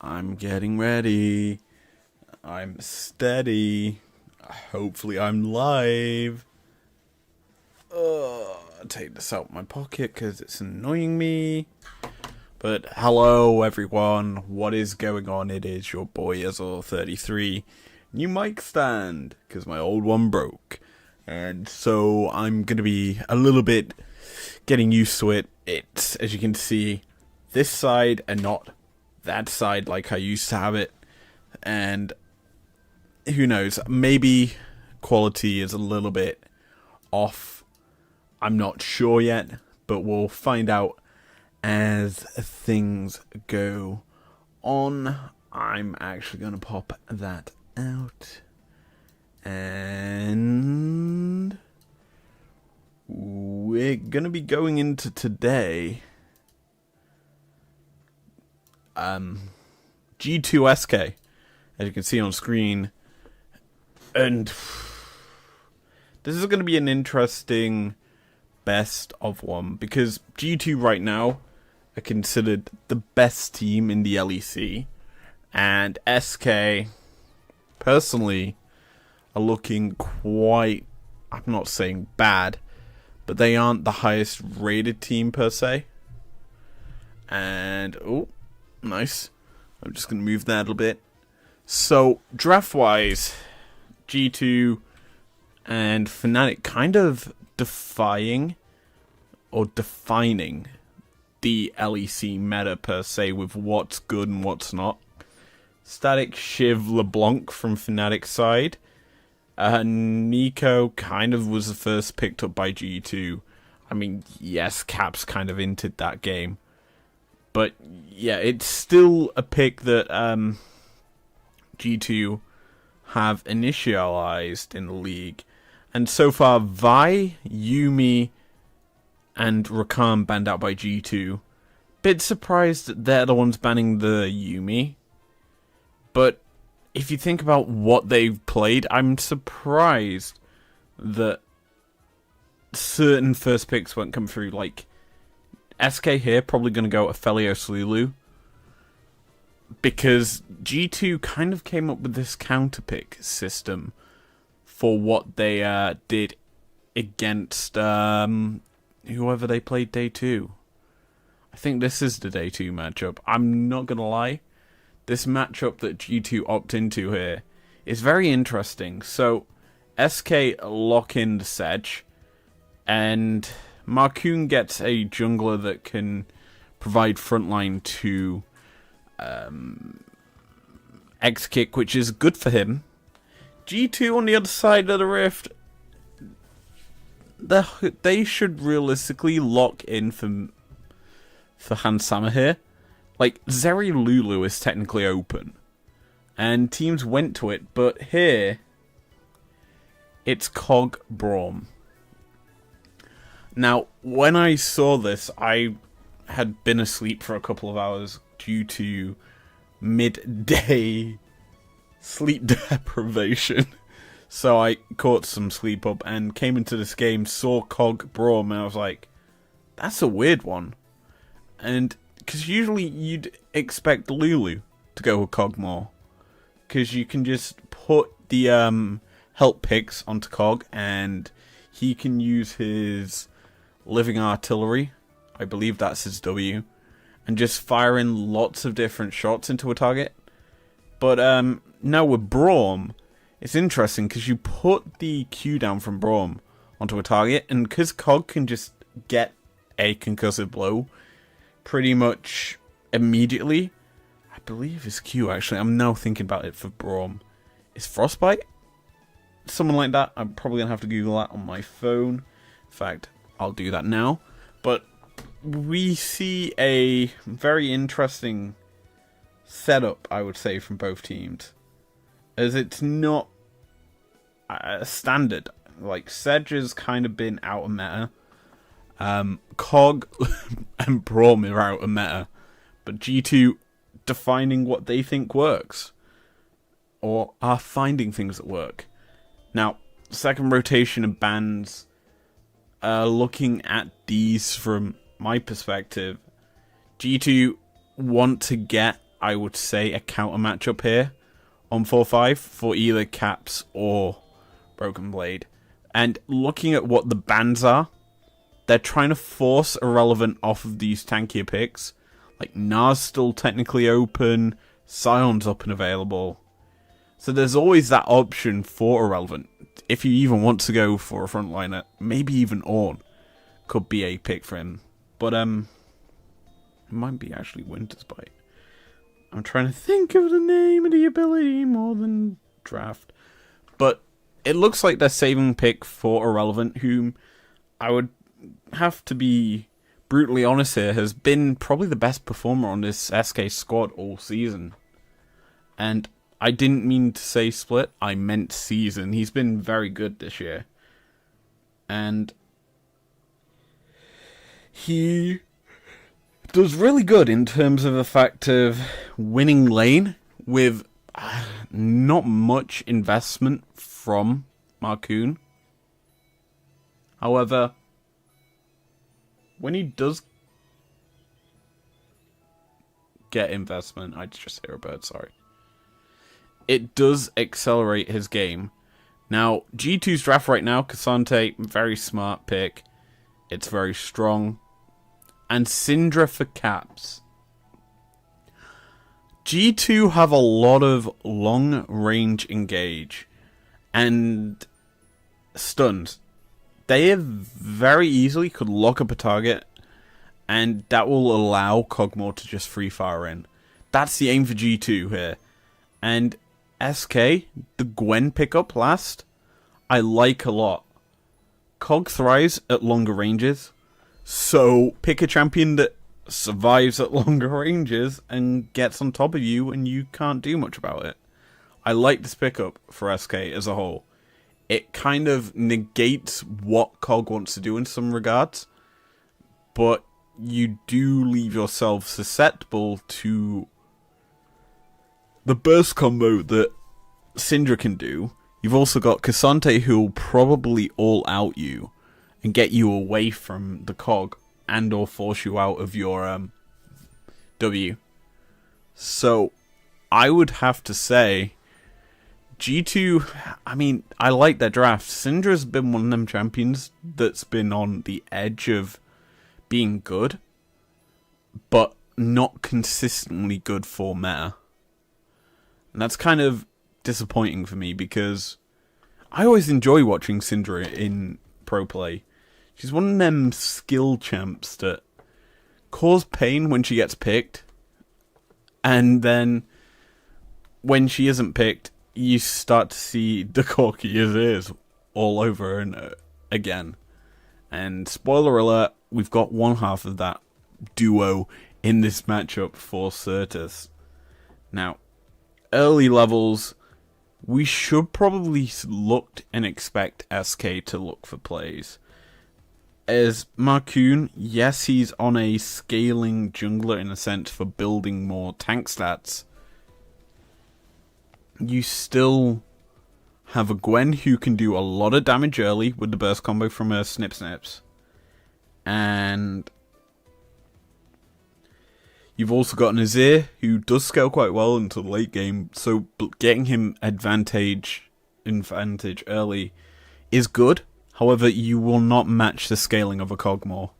I'm getting ready. I'm steady. Hopefully I'm live. Take this out of my pocket because it's annoying me. But hello everyone, what is going on? It is your boy Izlo33. New mic stand, because my old one broke. And so I'm going to be a little bit getting used to it. It's, as you can see, this side and not that side like I used to have it. And who knows, maybe quality is a little bit off. I'm not sure yet, but we'll find out as things go on. I'm actually going to pop that out. And we're going to be going into today G2 SK, as you can see on screen. And this is going to be an interesting best of one, because G2 right now are considered the best team in the LEC, and SK personally are looking quite, I'm not saying bad, but they aren't the highest rated team per se. And oh, nice. I'm just going to move that a little bit. So draft wise, G2 and Fnatic kind of defining the LEC meta per se, with what's good and what's not. Static, Shiv, LeBlanc from Fnatic's side. Nico kind of was the first picked up by G2. I mean, yes, Caps kind of entered that game. But yeah, it's still a pick that G2 have initialized in the league. And so far, Vi, Yuumi, and Rakan banned out by G2. Bit surprised that they're the ones banning the Yuumi. But if you think about what they've played, I'm surprised that certain first picks won't come through. Like, SK here probably going to go Aphelios Lulu, because G2 kind of came up with this counter pick system for what they did against whoever they played day 2. I think this is the day 2 matchup. I'm not going to lie. This matchup that G2 opt into here is very interesting. So, SK lock in the Sedge, and Marcoon gets a jungler that can provide frontline to X-Kick, which is good for him. G2 on the other side of the rift, they should realistically lock in for Hansama here. Like, Zeri Lulu is technically open, and teams went to it, but here it's Cog Braum. Now, when I saw this, I had been asleep for a couple of hours due to midday sleep deprivation. So I caught some sleep up and came into this game, saw Cog Braum, and I was like, that's a weird one. And because usually you'd expect Lulu to go with Cog more, because you can just put the help picks onto Cog, and he can use his living artillery, I believe that's his W, and just fire in lots of different shots into a target. But now with Braum, it's interesting because you put the Q down from Braum onto a target, and because Cog can just get a concussive blow pretty much immediately, I believe his Q actually, I'm now thinking about it for Braum, is Frostbite? Someone like that. I'm probably going to have to Google that on my phone. In fact, I'll do that now. But we see a very interesting setup, I would say, from both teams, as it's not a standard. Like, Sedge has kind of been out of meta. Cog and Braum are out of meta, but G2 defining what they think works, or are finding things that work. Now, second rotation of bans, looking at these from my perspective, G2 want to get I would say, a counter matchup here on 4-5 for either Caps or Broken Blade. And looking at what the bans are, they're trying to force Irrelevant off of these tankier picks. Like, Nars still technically open, Scion's up and available. So there's always that option for Irrelevant. If you even want to go for a frontliner, maybe even Ornn could be a pick for him. But, it might be actually Winter's Bite. I'm trying to think of the name of the ability more than Draft. But it looks like they're saving pick for Irrelevant, whom I would have to be brutally honest here, has been probably the best performer on this SK squad all season. And I didn't mean to say split, I meant season. He's been very good this year. And he does really good in terms of the fact of winning lane with not much investment from Marcoon. However, when he does get investment, I just hear a bird, sorry. It does accelerate his game. Now, G2's draft right now, Cassante, very smart pick. It's very strong. And Syndra for Caps. G2 have a lot of long-range engage and stuns. They very easily could lock up a target, and that will allow Kog'Maw to just free fire in. That's the aim for G2 here. And SK, the Gwen pickup last, I like a lot. Cog thrives at longer ranges, so pick a champion that survives at longer ranges and gets on top of you and you can't do much about it. I like this pickup for SK as a whole. It kind of negates what Cog wants to do in some regards, but you do leave yourself susceptible to the burst combo that Syndra can do. You've also got Cassante, who will probably all out you and get you away from the Cog and or force you out of your W. So I would have to say G2, I mean, I like their draft. Syndra's been one of them champions that's been on the edge of being good, but not consistently good for meta. And that's kind of disappointing for me because I always enjoy watching Syndra in pro play. She's one of them skill champs that cause pain when she gets picked, and then when she isn't picked, you start to see the corky as is all over and again. And spoiler alert, we've got one half of that duo in this matchup for Certus. Now, early levels, we should probably look and expect SK to look for plays. As Marcoon, yes, he's on a scaling jungler in a sense for building more tank stats. You still have a Gwen who can do a lot of damage early with the burst combo from her Snip Snips. And you've also got an Azir who does scale quite well into the late game, so getting him advantage early is good. However, you will not match the scaling of a Kog'Maw.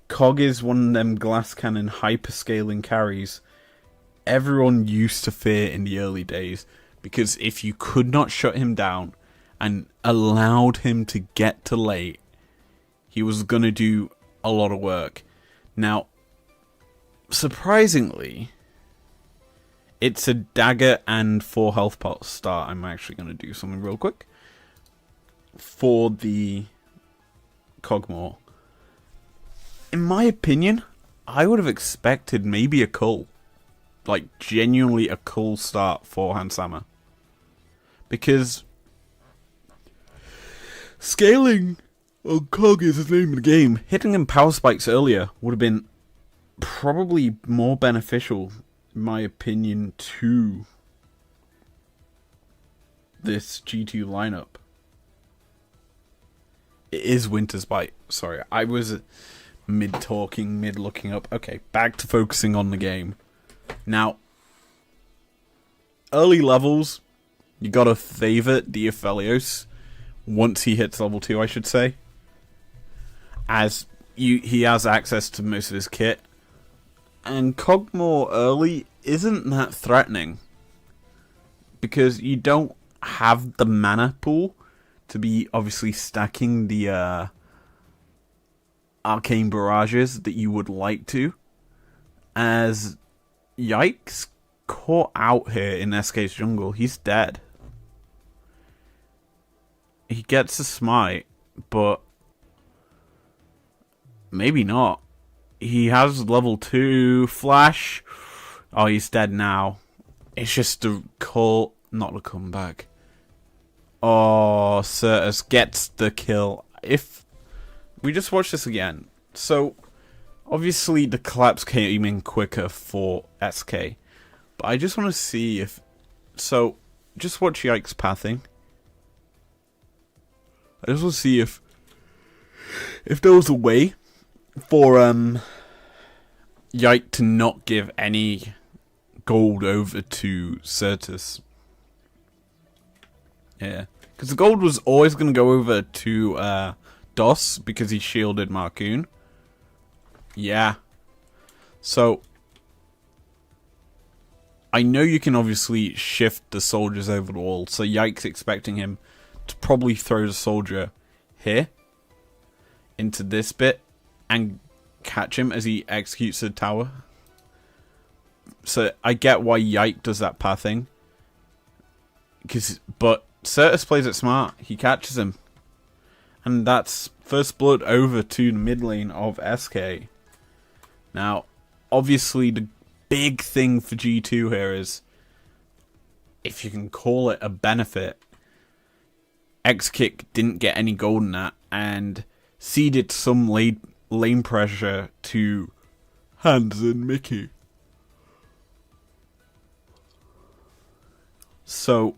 Cog is one of them glass cannon hyper-scaling carries everyone used to fear in the early days, because if you could not shut him down and allowed him to get to late, he was going to do a lot of work. Now, surprisingly, it's a dagger and 4 health pot start. I'm actually going to do something real quick for the Kog'Maw. In my opinion, I would have expected maybe a cull. Like, genuinely a cool start for Hansama. Because scaling on Cog is his name in the game. Hitting him power spikes earlier would have been probably more beneficial, in my opinion, to this G2 lineup. It is Winter's Bite. Sorry, I was mid-talking, mid-looking up. Okay, back to focusing on the game. Now, early levels, you gotta favor Diaphelios once he hits level 2, I should say. As he has access to most of his kit. And Cogmore early isn't that threatening. Because you don't have the mana pool to be obviously stacking the arcane barrages that you would like to. As Yikes caught out here in SK's jungle, he's dead. He gets a smite, but maybe not. He has level 2 flash. Oh, he's dead now. It's just a call, not a comeback. Oh, Certus gets the kill. If we just watch this again. So, obviously the collapse came in quicker for SK. But I just want to see if... So, just watch Yike's pathing. I just want to see if there was a way for Yike to not give any gold over to Certus. Yeah. Because the gold was always going to go over to DOS because he shielded Marcoon. Yeah. So, I know you can obviously shift the soldiers over the wall, so Yike's expecting him to probably throw the soldier here into this bit and catch him as he executes the tower. So I get why Yike does that pathing. But Certus plays it smart. He catches him. And that's first blood over to the mid lane of SK. Now, obviously the big thing for G2 here is, if you can call it a benefit, Xkick didn't get any gold in that and ceded some lane pressure to Hans and Mickey. So,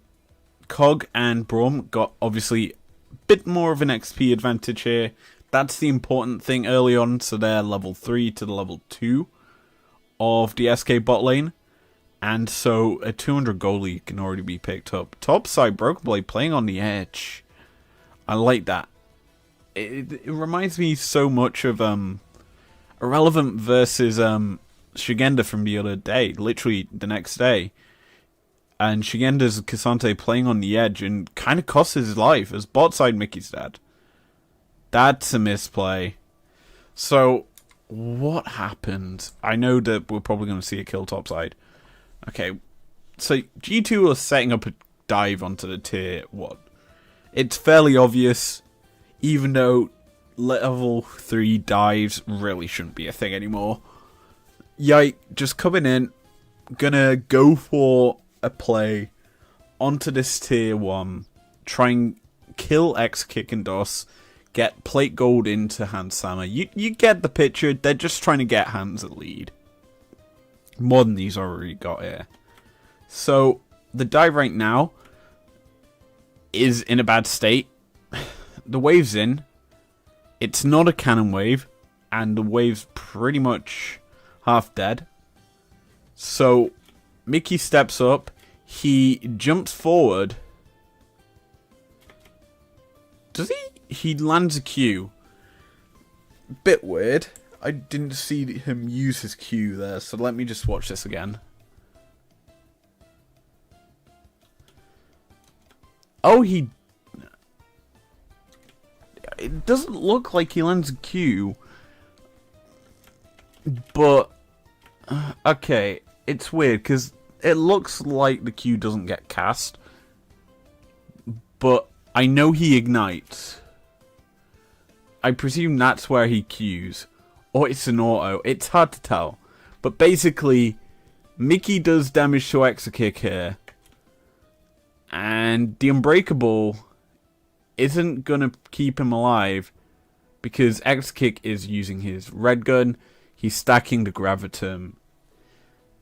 Cog and Braum got obviously a bit more of an XP advantage here. That's the important thing early on, so they're level 3 to the level 2 of the SK bot lane. And so a 200 goal lead can already be picked up. Topside Broken Blade playing on the edge. I like that. It reminds me so much of Irrelevant versus Shigenda from the other day. Literally the next day. And Shigenda's Cassante playing on the edge and kind of costs his life as bot side Mickey's dead. That's a misplay. So, what happened? I know that we're probably going to see a kill topside. Okay, so G2 are setting up a dive onto the tier 1. It's fairly obvious, even though level 3 dives really shouldn't be a thing anymore. Yike just coming in, gonna go for a play onto this tier 1, try and kill Xkick and DOS, get plate gold into Hans Sammer. You get the picture, they're just trying to get Hans a lead. More than he's already got here. So, the dive right now is in a bad state. The wave's in. It's not a cannon wave, and the wave's pretty much half dead. So, Mickey steps up. He jumps forward. Does he? He lands a Q. Bit weird. I didn't see him use his Q there, so let me just watch this again. Oh, it doesn't look like he lands a Q. But, okay, it's weird, because it looks like the Q doesn't get cast. But I know he ignites. I presume that's where he Qs. Or it's an auto. It's hard to tell. But basically, Mickey does damage to Exakick here. And the Unbreakable isn't going to keep him alive. Because Exakick is using his red gun. He's stacking the Gravitum.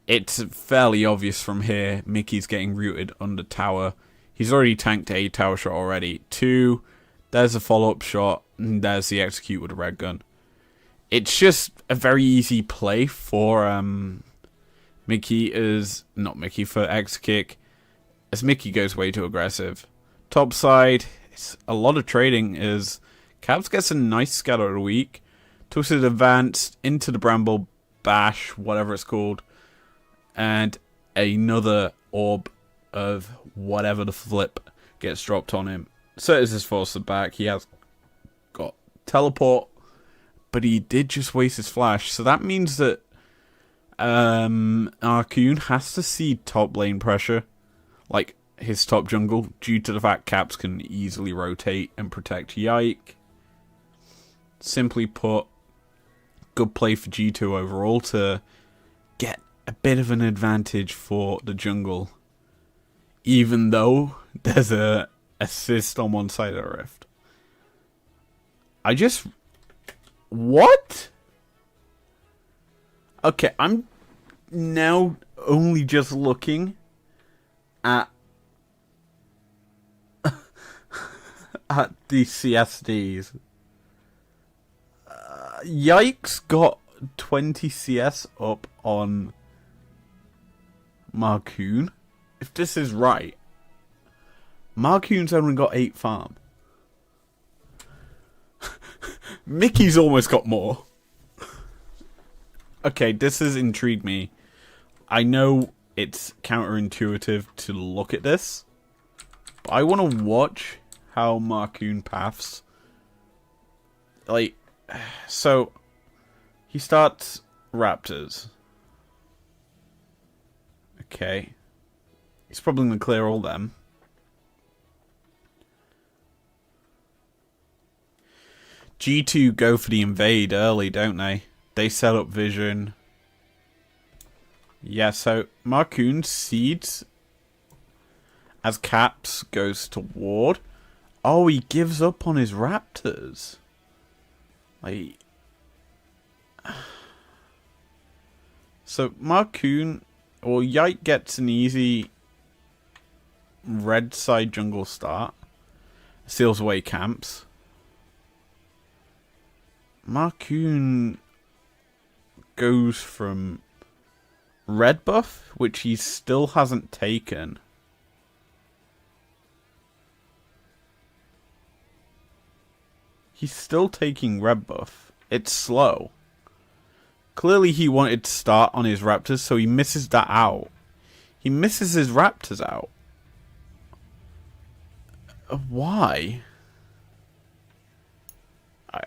It's fairly obvious from here. Mickey's getting rooted under tower. He's already tanked a tower shot already. 2. There's a follow-up shot. And there's the execute with a red gun. It's just a very easy play for Mickey for Xkick. as Mickey goes way too aggressive. Top side, it's a lot of trading as Caps gets a nice scatter of the week. Twisted advanced into the Bramble Bash, whatever it's called. And another orb of whatever the flip gets dropped on him. So is his force back. He has got teleport, but he did just waste his flash. So that means that Arcoon has to see top lane pressure, like his top jungle, due to the fact Caps can easily rotate and protect Yike. Simply put, good play for G2 overall to get a bit of an advantage for the jungle, even though there's a assist on one side of the rift. What? Okay, I'm now only just looking at at the CSDs. Yikes got 20 CS up on Marcoon. If this is right, Marcoon's only got 8 farm. Mickey's almost got more. Okay, this has intrigued me. I know it's counterintuitive to look at this, but I want to watch how Marcoon paths. Like, so he starts Raptors. Okay. He's probably going to clear all them. G2 go for the invade early, don't they? They set up vision. Yeah, so Marcoon seeds as Caps goes to ward. Oh, he gives up on his Raptors. Like, so Marcoon, or Yike gets an easy red side jungle start. Seals away camps. Marcoon goes from red buff, which he still hasn't taken. He's still taking red buff. It's slow. Clearly he wanted to start on his Raptors, so he misses that out. He misses his Raptors out. Why?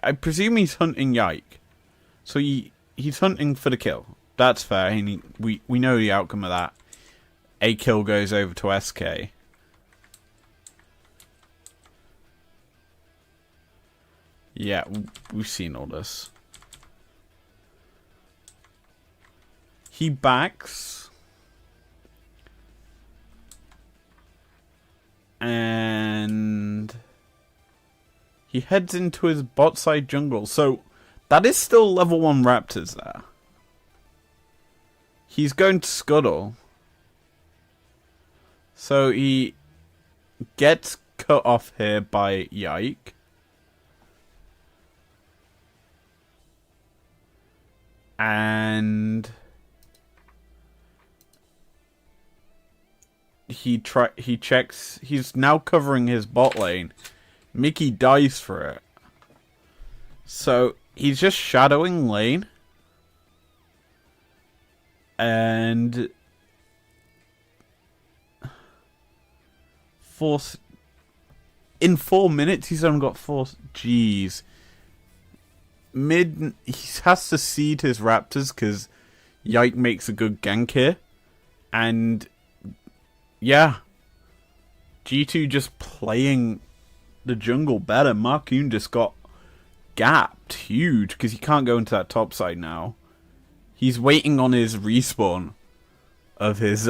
I presume he's hunting Yike. So he's hunting for the kill. That's fair. And we know the outcome of that. A kill goes over to SK. Yeah, we've seen all this. He backs. And he heads into his bot side jungle. So that is still level 1 Raptors there. He's going to scuttle. So he gets cut off here by Yike. And he checks. He's now covering his bot lane. Mickey dies for it. So he's just shadowing lane. And in 4 minutes he's only got 4. Jeez. He has to seed his Raptors because Yike makes a good gank here. And yeah, G2 just playing the jungle better. Marcoon just got gapped huge because he can't go into that top side now. He's waiting on his respawn of his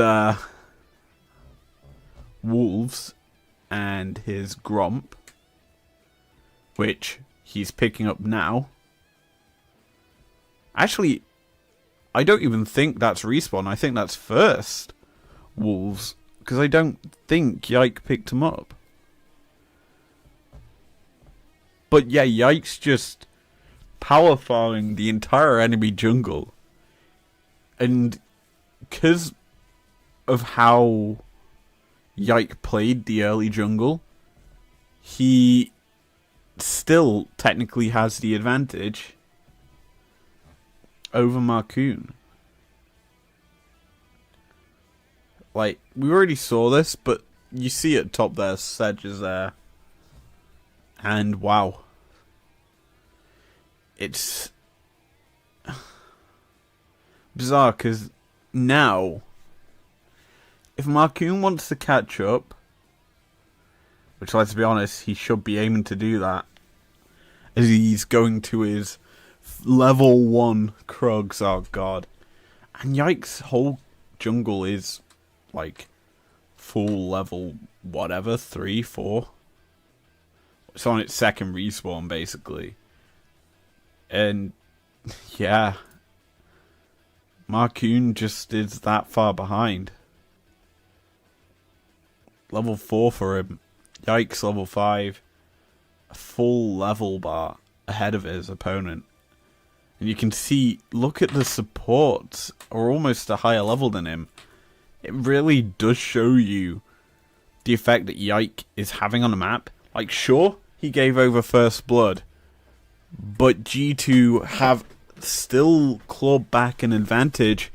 wolves and his Gromp, which he's picking up now. Actually, I don't even think that's respawn. I think that's first wolves, because I don't think Yike picked him up. But yeah, Yike's just power farming the entire enemy jungle. And because of how Yike played the early jungle, he still technically has the advantage over Marcoon. Like, we already saw this, but you see at top there, Sedge is there. And wow. It's bizarre, because now, if Marcoon wants to catch up, which, let's be honest, he should be aiming to do that, as he's going to his level 1 Krugs, oh god. And Yike's whole jungle is, like, full level, whatever, 3, 4. It's on its second respawn, basically. And, yeah. Marcoon just is that far behind. Level 4 for him. Yikes, level 5. A full level bar ahead of his opponent. And you can see, look at the supports are almost a higher level than him. It really does show you the effect that Yike is having on the map. Like, sure, he gave over first blood, but G2 have still clawed back an advantage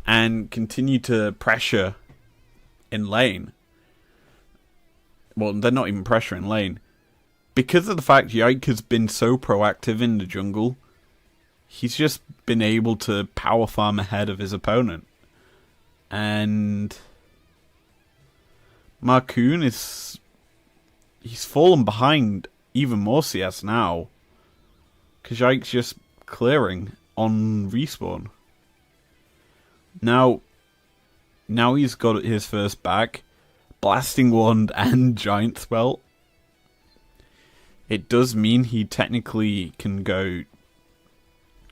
and continue to pressure in lane. Well, they're not even pressuring lane. Because of the fact Yike has been so proactive in the jungle, he's just been able to power farm ahead of his opponent. And Marcoon he's fallen behind even more CS now, because Yike's just clearing on respawn. Now he's got his first back, Blasting Wand and Giant Spell. It does mean he technically can go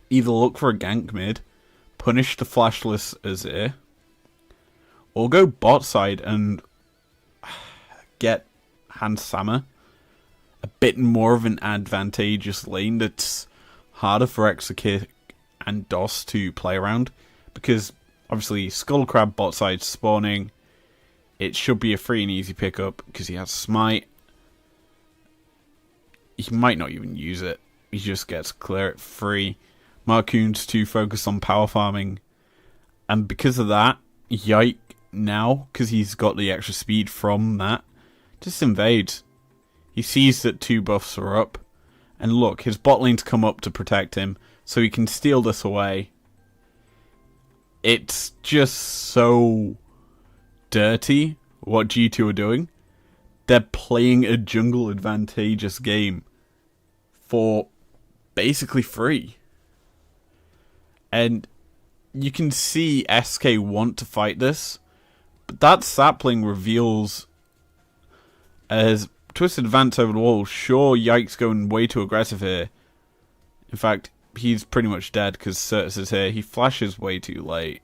either look for a gank mid, punish the flashless Azir, or go bot side and get Hans Sammer, a bit more of an advantageous lane that's harder for Exokick and DOS to play around, because obviously Skullcrab bot side spawning, it should be a free and easy pickup because he has Smite. He might not even use it, he just gets clear it free. Marcoon's too focused on power farming, and because of that, Yike now, because he's got the extra speed from that, just invades. He sees that 2 buffs are up, and look, his bot lane's come up to protect him, so he can steal this away. It's just so dirty what G2 are doing. They're playing a jungle advantageous game for basically free. And you can see SK want to fight this, but that sapling reveals as Twisted Advance over the wall. Sure, Yike's going way too aggressive here. In fact, he's pretty much dead because Certus is here. He flashes way too late.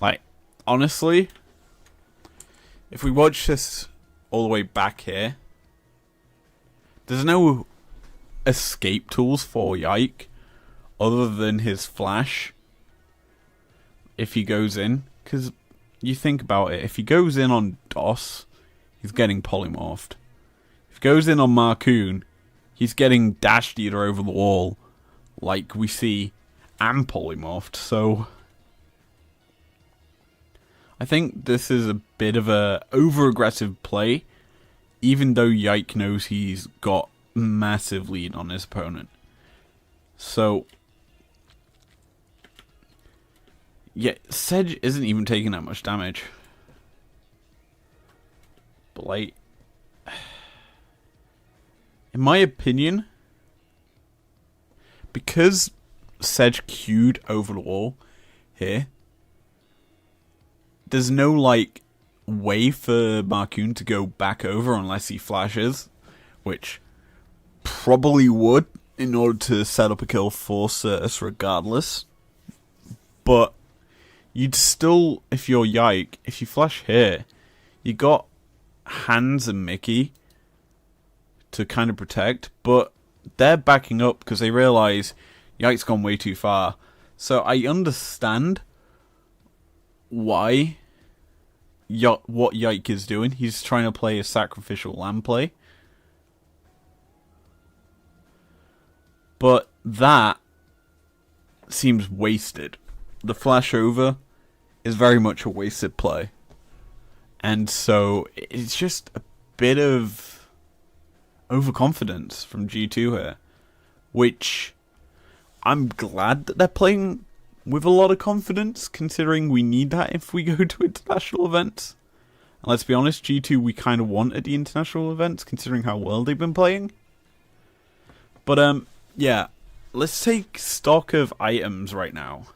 Like, honestly, if we watch this all the way back here, there's no escape tools for Yike other than his flash if he goes in. Because you think about it, if he goes in on DOS, he's getting polymorphed. If he goes in on Marcoon, he's getting dashed either over the wall, like we see, and polymorphed. So I think this is a bit of a over-aggressive play, even though Yike knows he's got massive lead on his opponent. So yeah, Sedge isn't even taking that much damage. But like, in my opinion, because Sedge queued over the wall here, there's no like way for Marcoon to go back over unless he flashes, which probably would in order to set up a kill for Certus regardless. But you'd still, if you're Yike, if you flash here, you got Hans and Mickey to kind of protect, but they're backing up because they realise Yike's gone way too far. So I understand why what Yike is doing. He's trying to play a sacrificial lamb play. But that seems wasted. The flash over is very much a wasted play. And so it's just a bit of overconfidence from G2 here, which I'm glad that they're playing with a lot of confidence, considering we need that if we go to international events. And let's be honest, G2 we kind of want at the international events, considering how well they've been playing. But yeah, let's take stock of items right now.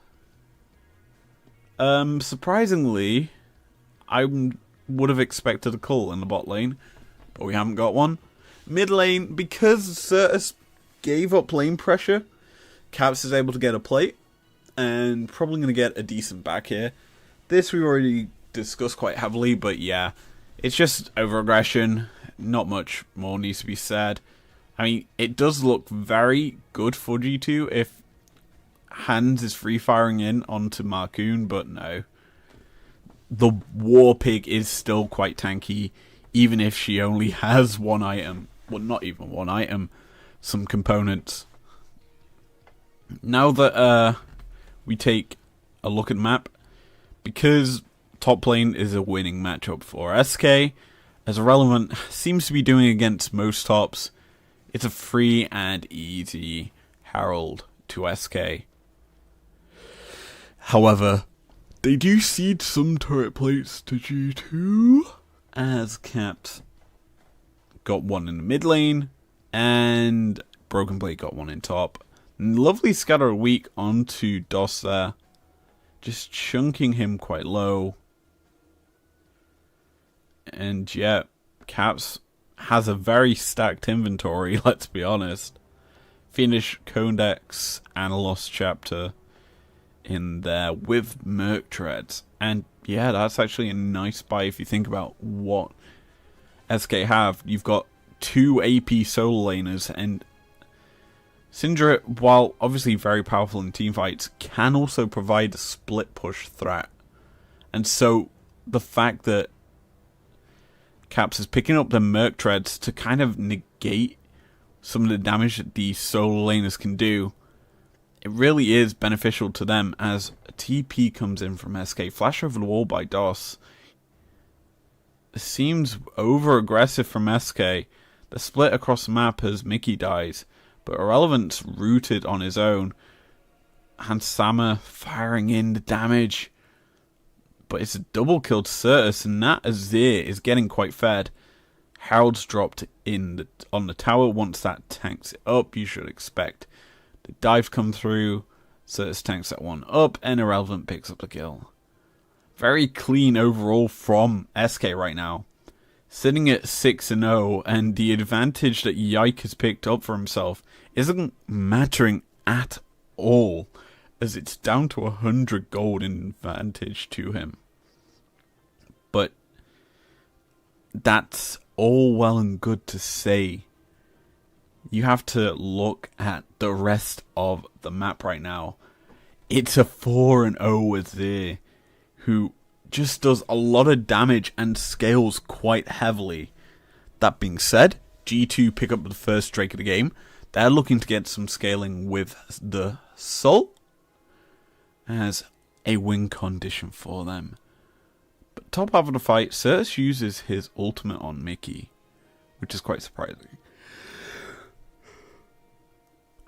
Surprisingly, I would have expected a cull in the bot lane, but we haven't got one. Mid lane, because Certus gave up lane pressure, Caps is able to get a plate, and probably going to get a decent back here. This we've already discussed quite heavily, but yeah, it's just over-aggression. Not much more needs to be said. I mean, it does look very good for G2 if Hans is free-firing in onto Marcoon, but no. The War Pig is still quite tanky, even if she only has one item. Well, not even one item, some components. Now that we take a look at the map, because top lane is a winning matchup for SK, as Irrelevant seems to be doing against most tops, it's a free and easy herald to SK. However, they do cede some turret plates to G2, as Caps got one in the mid lane, and Broken Blade got one in top. And lovely scatter weak onto DOS there, just chunking him quite low. And yeah, Caps has a very stacked inventory, let's be honest. Finish Codex and a Lost Chapter in there with Merc Treads. And yeah, that's actually a nice buy if you think about what SK have. You've got 2 AP solo laners, and Syndra, while obviously very powerful in teamfights, can also provide a split push threat. And so the fact that Caps is picking up the Merc Treads to kind of negate some of the damage that these solo laners can do, it really is beneficial to them as a TP comes in from SK. Flash over the wall by DOS. It seems over-aggressive from SK. The split across the map as Mickey dies, but Irrelevant's rooted on his own. Hansama firing in the damage. But it's a double kill to Certus, and that Azir is getting quite fed. Harold's dropped in on the tower. Once that tanks it up, you should expect the dive come through. Certus tanks that one up, and Irrelevant picks up the kill. Very clean overall from SK right now. Sitting at 6-0, and the advantage that Yike has picked up for himself isn't mattering at all, as it's down to 100 gold in advantage to him. But that's all well and good to say. You have to look at the rest of the map right now. It's a 4-0 Azir, who just does a lot of damage and scales quite heavily. That being said, G2 pick up the first Drake of the game. They're looking to get some scaling with the Soul as a win condition for them. But top half of the fight, Certus uses his ultimate on Mickey, which is quite surprising.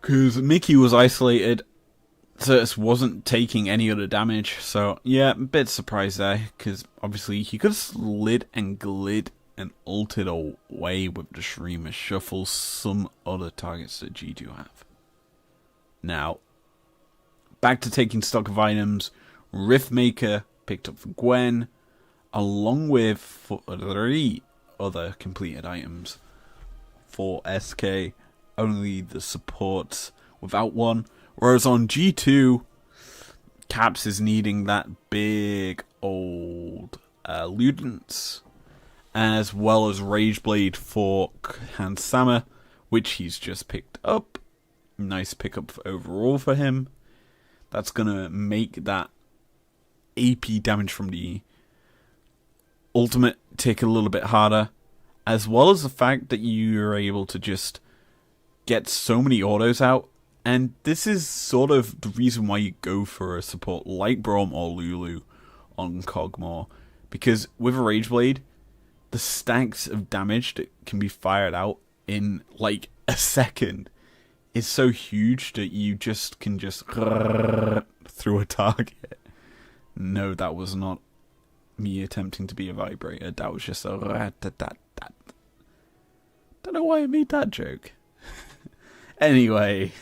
Because Mickey was isolated, Certus wasn't taking any other damage, so yeah, a bit surprised there, because obviously he could have slid and glid and ulted away with the Shreema Shuffle some other targets that G2 have. Now, back to taking stock of items. Riftmaker picked up for Gwen, along with 3 other completed items for SK. Only the supports without one. Whereas on G2, Caps is needing that big old Ludens, as well as Rageblade for Hansama, which he's just picked up. Nice pickup overall for him. That's going to make that AP damage from the ultimate tick a little bit harder, as well as the fact that you're able to just get so many autos out. And this is sort of the reason why you go for a support like Braum or Lulu on Kog'Maw, because with a Rage Blade, the stacks of damage that can be fired out in like a second is so huge that you just can just through a target. No, that was not me attempting to be a vibrator. That was just a rat-tat-tat-tat. Don't know why I made that joke. Anyway,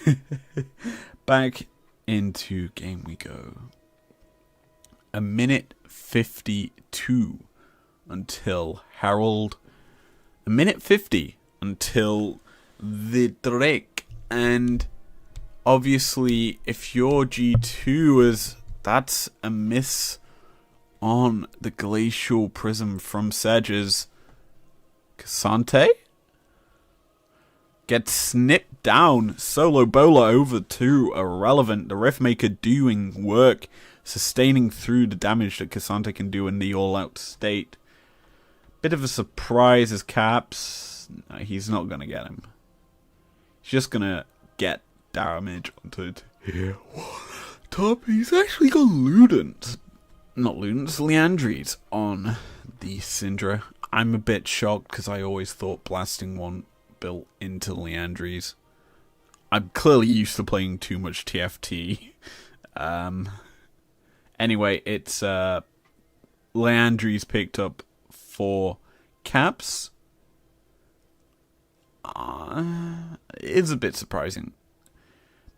back into game we go. 1:52 until Herald. 1:50 until the Drake. And obviously, if you're G2, that's a miss on the Glacial Prism from Sedge's Cassante. Gets snipped down. Solo Bola over to Irrelevant. The Riftmaker doing work, sustaining through the damage that Cassante can do in the all-out state. Bit of a surprise as Caps. No, he's not going to get him. He's just going to get damage onto it. Here. Top, he's actually got Ludens. Not Ludens, Liandry's on the Syndra. I'm a bit shocked because I always thought blasting one built into Liandry's. I'm clearly used to playing too much TFT. Anyway, it's Liandry's picked up for Caps. It's a bit surprising,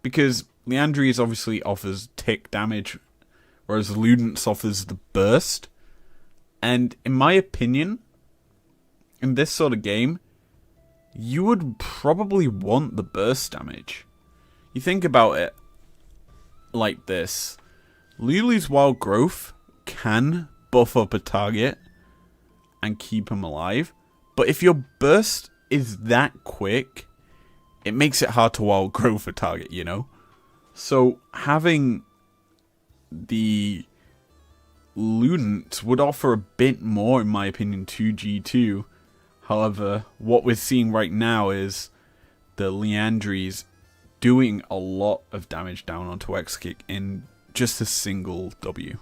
because Liandry's obviously offers tick damage, whereas Ludens offers the burst. And in my opinion, in this sort of game, you would probably want the burst damage. You think about it like this. Lulu's Wild Growth can buff up a target and keep him alive, but if your burst is that quick, it makes it hard to Wild Growth a target, you know? So having the Ludens would offer a bit more, in my opinion, to G2. However, what we're seeing right now is the Liandry's doing a lot of damage down onto X-Kick in just a single W.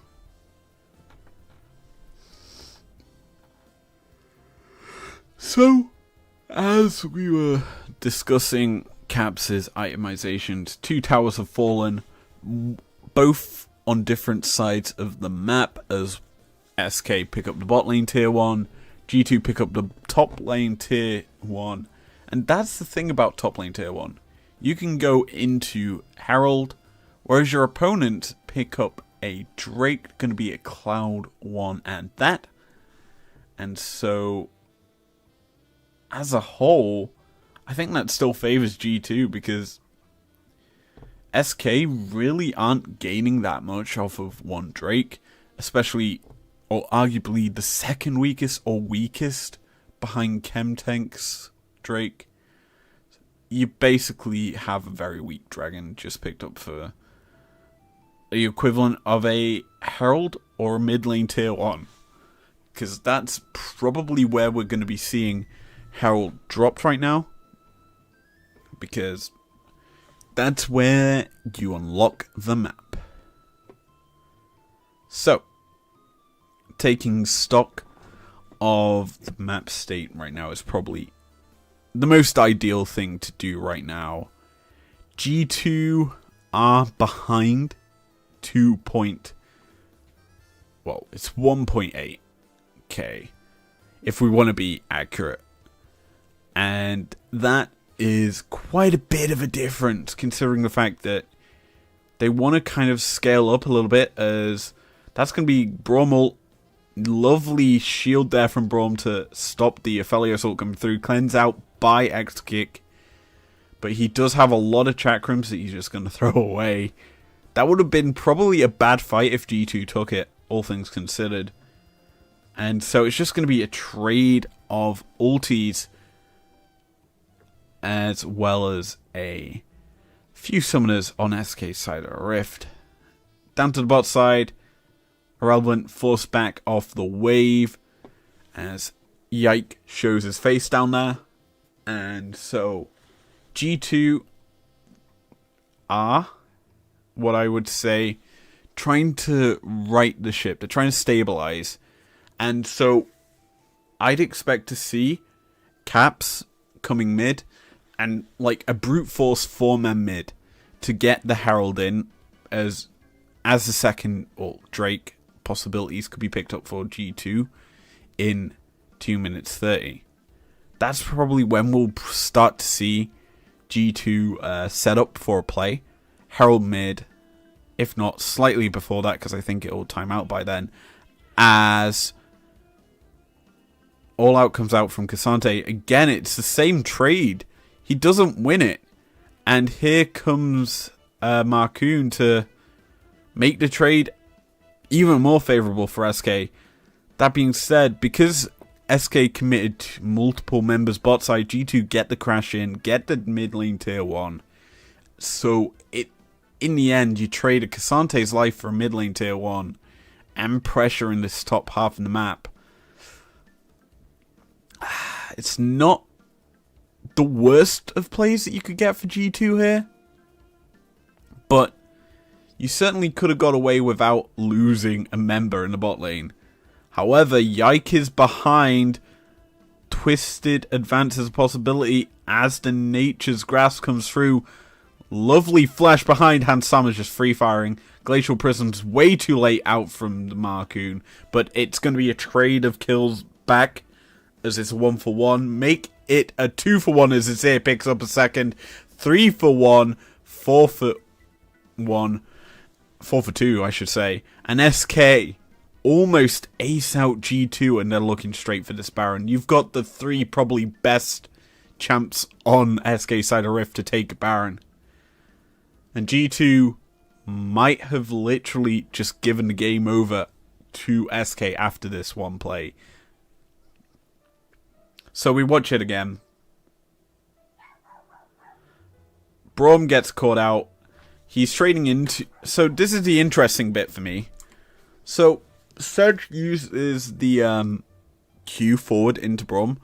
So, as we were discussing Caps' itemizations, 2 towers have fallen, both on different sides of the map, as SK pick up the bot lane tier 1, G2 pick up the top lane tier 1. And that's the thing about top lane tier 1. You can go into Herald, whereas your opponent pick up a Drake, going to be a Cloud 1 and that. And so, as a whole, I think that still favors G2, because SK really aren't gaining that much off of one Drake, especially, or arguably, the second weakest or weakest behind Chemtank's Drake. You basically have a very weak dragon just picked up for the equivalent of a Herald or a mid lane tier 1. Because that's probably where we're going to be seeing Herald dropped right now. Because that's where you unlock the map. So, taking stock of the map state right now is probably the most ideal thing to do right now. G2 are behind 1.8k, if we want to be accurate. And that is quite a bit of a difference, considering the fact that they want to kind of scale up a little bit, as that's going to be Braum ult. Lovely shield there from Braum to stop the Aphelios ult coming through. Cleanse out by X-Kick. But he does have a lot of chakrams that he's just going to throw away. That would have been probably a bad fight if G2 took it, all things considered. And so it's just going to be a trade of ultis, as well as a few summoners on SK's side of a Rift. Down to the bot side, Irrelevant forced back off the wave. as Yike shows his face down there. And so G2 are, what I would say, trying to right the ship. They're trying to stabilize. And so I'd expect to see Caps coming mid and like a brute force 4-man mid to get the Herald in as the second, or Drake possibilities could be picked up for G2 in 2 minutes 30. That's probably when we'll start to see G2 set up for a play. Herald mid, if not slightly before that, because I think it'll time out by then, as all out comes out from Cassante. Again, it's the same trade. He doesn't win it. And here comes Marcoon to make the trade even more favourable for SK. That being said, because SK committed multiple members bot side, G2 get the crash in, get the mid lane tier 1. So in the end, you trade a Cassante's life for a mid lane tier 1 and pressure in this top half of the map. It's not the worst of plays that you could get for G2 here, but you certainly could have got away without losing a member in the bot lane. However, Yike is behind. Twisted advances a possibility as the Nature's Grasp comes through. Lovely flash behind. Hansama's just free firing. Glacial Prism's way too late out from the Marcoon, but it's going to be a trade of kills back as it's a 1-for-1. Make it a 2-for-1 as it's here picks up a second. 3-for-1. 4-for-1. 4-for-2, I should say. And SK almost ace out G2 and they're looking straight for this Baron. You've got the 3 probably best champs on SK side of Rift to take Baron. And G2 might have literally just given the game over to SK after this one play. So we watch it again. Braum gets caught out. He's trading into... So this is the interesting bit for me. So Surge uses the Q forward into Braum.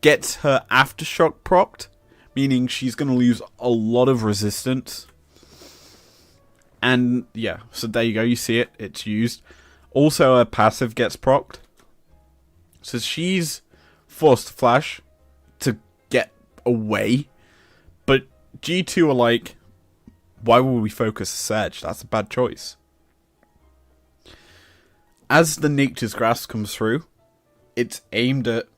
Gets her Aftershock procced. Meaning she's going to lose a lot of resistance. And yeah, so there you go. You see it. It's used. Also her passive gets procced. So she's forced to flash to get away. But G2 are like, why would we focus Surge? That's a bad choice. As the Nature's Grasp comes through, it's aimed at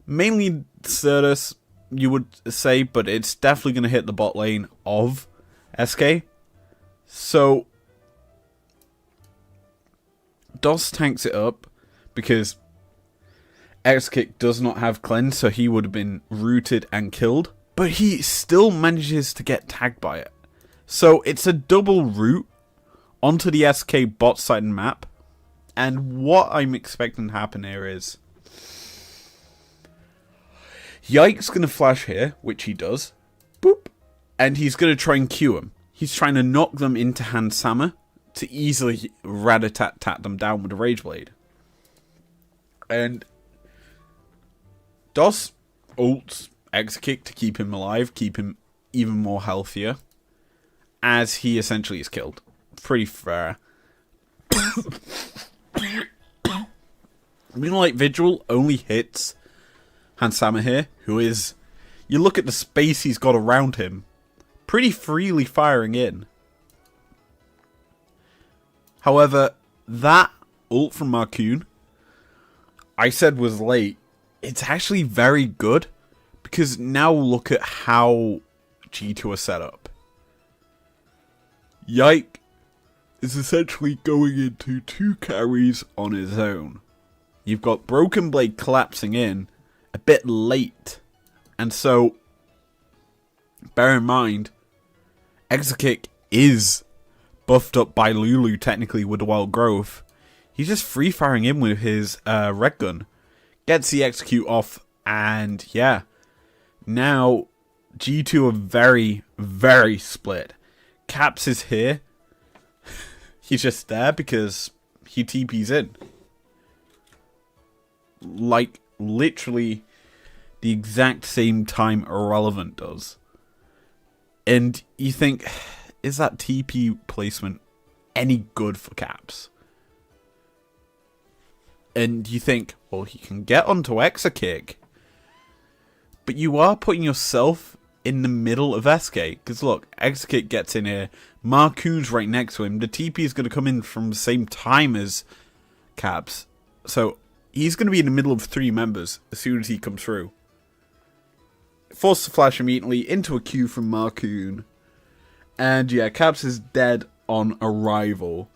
mainly Certus, you would say, but it's definitely going to hit the bot lane of SK. So DOS tanks it up because X-Kick does not have cleanse, so he would have been rooted and killed. But he still manages to get tagged by it. So it's a double root onto the SK bot side map. And what I'm expecting to happen here is Yike's going to flash here, which he does. Boop. And he's going to try and Q him. He's trying to knock them into Hansama to easily rat-a-tat-tat them down with a Rage Blade. And DOS ults X-Kick to keep him alive, keep him even more healthier, as he essentially is killed. Pretty fair. Moonlight Vigil only hits Hansama here, who is, you look at the space he's got around him, pretty freely firing in. However, that ult from Marcoon, I said was late. It's actually very good, because now look at how G2 are set up. Yike is essentially going into 2 carries on his own. You've got Broken Blade collapsing in a bit late. And so, bear in mind, Exokick is buffed up by Lulu technically with the Wild Growth. He's just free firing in with his red gun. Gets the execute off, and yeah. Now, G2 are very, very split. Caps is here. He's just there because he TP's in. like literally the exact same time Irrelevant does. And you think, is that TP placement any good for Caps? And you think, well, he can get onto Exakick, but you are putting yourself in the middle of SK. Because look, Exakick gets in here, Marcoon's right next to him, the TP is going to come in from the same time as Caps. So he's going to be in the middle of 3 members as soon as he comes through. Forced to flash immediately into a Q from Marcoon. And yeah, Caps is dead on arrival.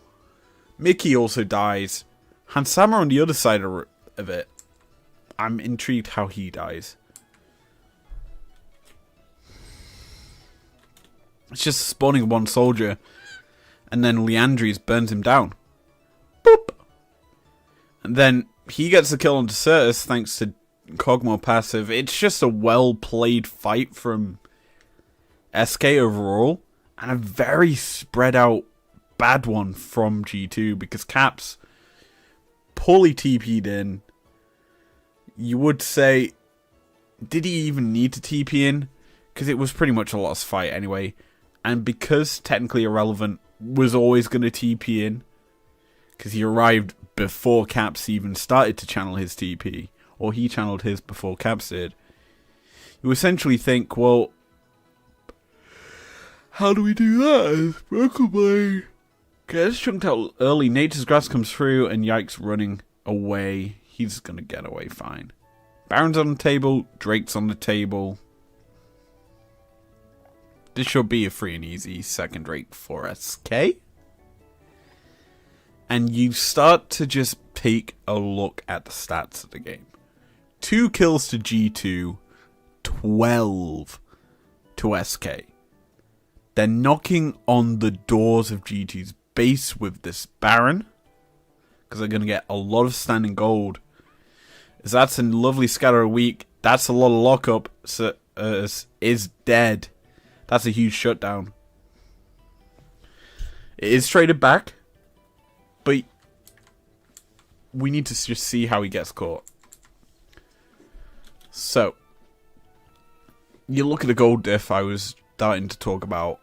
Mickey also dies. Hansama on the other side of it. I'm intrigued how he dies. It's just spawning 1 soldier. And then Leandries burns him down. Boop! And then he gets the kill on Desertus thanks to Kog'Maw passive. It's just a well-played fight from SK overall. And a very spread out bad one from G2. Because Caps poorly TP'd in. You would say, did he even need to TP in? Because it was pretty much a lost fight anyway. And because technically Irrelevant was always going to TP in. Because he arrived before Caps even started to channel his TP. Or he channeled his before Caps did. You essentially think, well, how do we do that? Broken Blade gets chunked out early. Nature's Grass comes through and Yike's running away. He's going to get away fine. Baron's on the table. Drake's on the table. This should be a free and easy second rate for SK. And you start to just take a look at the stats of the game. 2 kills to G2, 12 to SK. They're knocking on the doors of G2's base with this Baron. Because they're going to get a lot of standing gold. As that's a lovely scatter a week. That's a lot of lockup. So, is dead. That's a huge shutdown. It is traded back. But we need to just see how he gets caught. So, you look at the gold diff I was starting to talk about.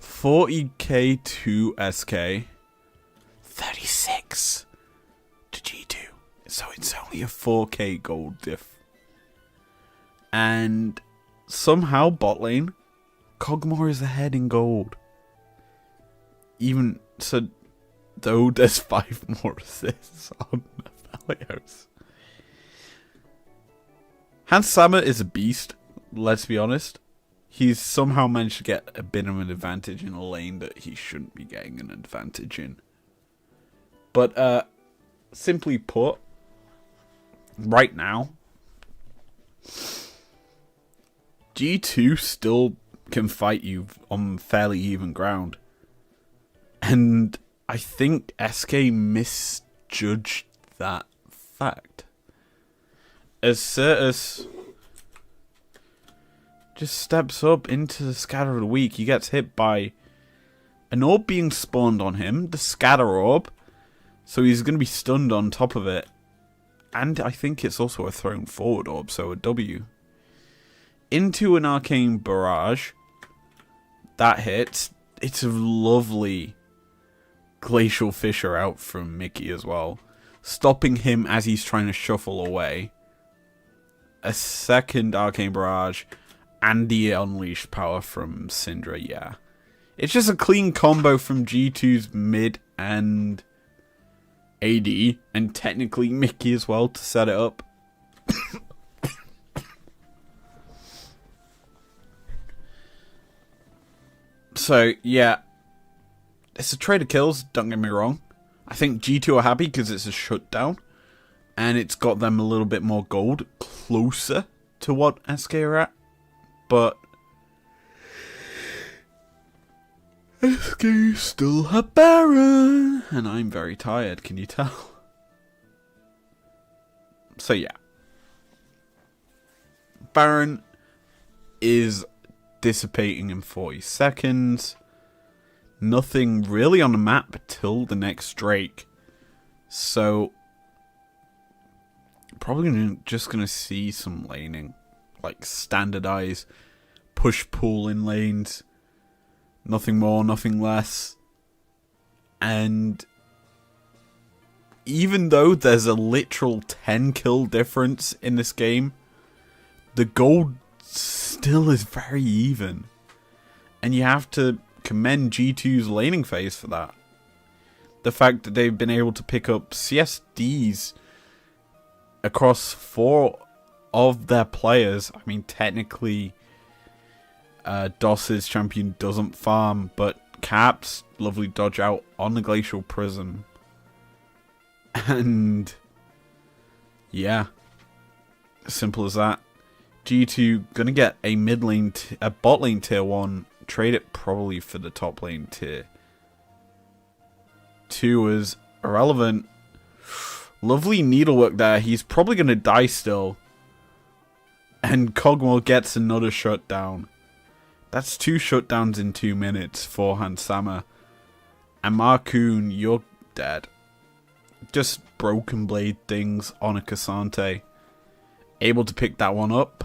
40k to SK. 36 to G2. So it's only a 4k gold diff. And somehow bot lane, Kog'Maw is ahead in gold. Even so, though there's 5 more assists on Aphelios. Hans Sammer is a beast, let's be honest. He's somehow managed to get a bit of an advantage in a lane that he shouldn't be getting an advantage in. But, simply put, right now, G2 still can fight you on fairly even ground. And I think SK misjudged that fact. As Certus just steps up into the scatter of the week, he gets hit by an orb being spawned on him, the scatter orb. So he's going to be stunned on top of it. And I think it's also a thrown forward orb, so a W. Into an arcane barrage. That hits. It's a lovely glacial fissure out from Mickey as well. Stopping him as he's trying to shuffle away. A second arcane barrage. And the unleashed power from Syndra, yeah. It's just a clean combo from G2's mid and AD, and technically Mickey as well to set it up. So, yeah. It's a trade of kills, don't get me wrong. I think G2 are happy because it's a shutdown. And it's got them a little bit more gold, closer to what SK are at. But SK still have Baron, and I'm very tired, can you tell? So yeah. Baron is dissipating in 40 seconds. Nothing really on the map till the next Drake. So probably just going to see some laning. Like, standardize, push-pull in lanes. Nothing more, nothing less. And even though there's a literal 10 kill difference in this game, the gold still is very even. And you have to commend G2's laning phase for that. The fact that they've been able to pick up CSDs across 4 of their players. I mean, technically, DOS's champion doesn't farm, but Caps, lovely dodge out on the Glacial Prism. And yeah, simple as that. G2 gonna get a mid lane, a bot lane tier 1. Trade it probably for the top lane tier 2 is irrelevant. Lovely needlework there. He's probably gonna die still. And Kog'Maw gets another shutdown. That's 2 shutdowns in 2 minutes for Hansama. And Marcoon, you're dead. Just broken blade things on a Cassante. Able to pick that one up.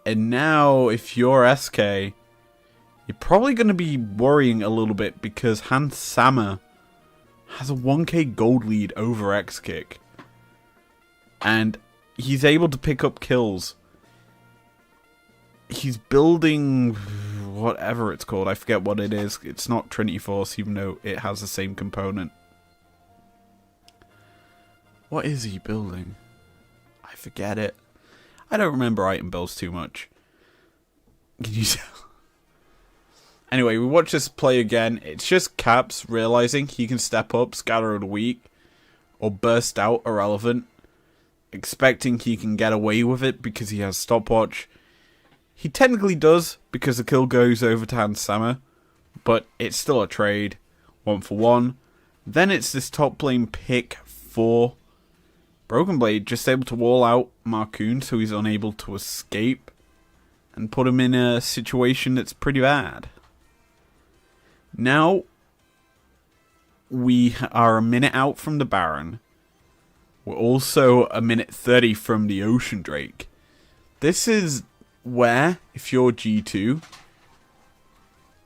And now, if you're SK, you're probably going to be worrying a little bit because Hansama has a 1k gold lead over X-Kick. And he's able to pick up kills. He's building whatever it's called. I forget what it is. It's not Trinity Force, even though it has the same component. What is he building? I forget it. I don't remember item builds too much. Can you tell? Anyway, we watch this play again. It's just Caps realizing he can step up, scatter the weak, or burst out irrelevant. Expecting he can get away with it because he has stopwatch. He technically does because the kill goes over to Hansama, but it's still a trade, 1 for 1. Then it's this top lane pick for Broken Blade, just able to wall out Marcoon so he's unable to escape and put him in a situation that's pretty bad. Now, we are a minute out from the Baron. We're also a minute 30 from the Ocean Drake. This is where, if you're G2,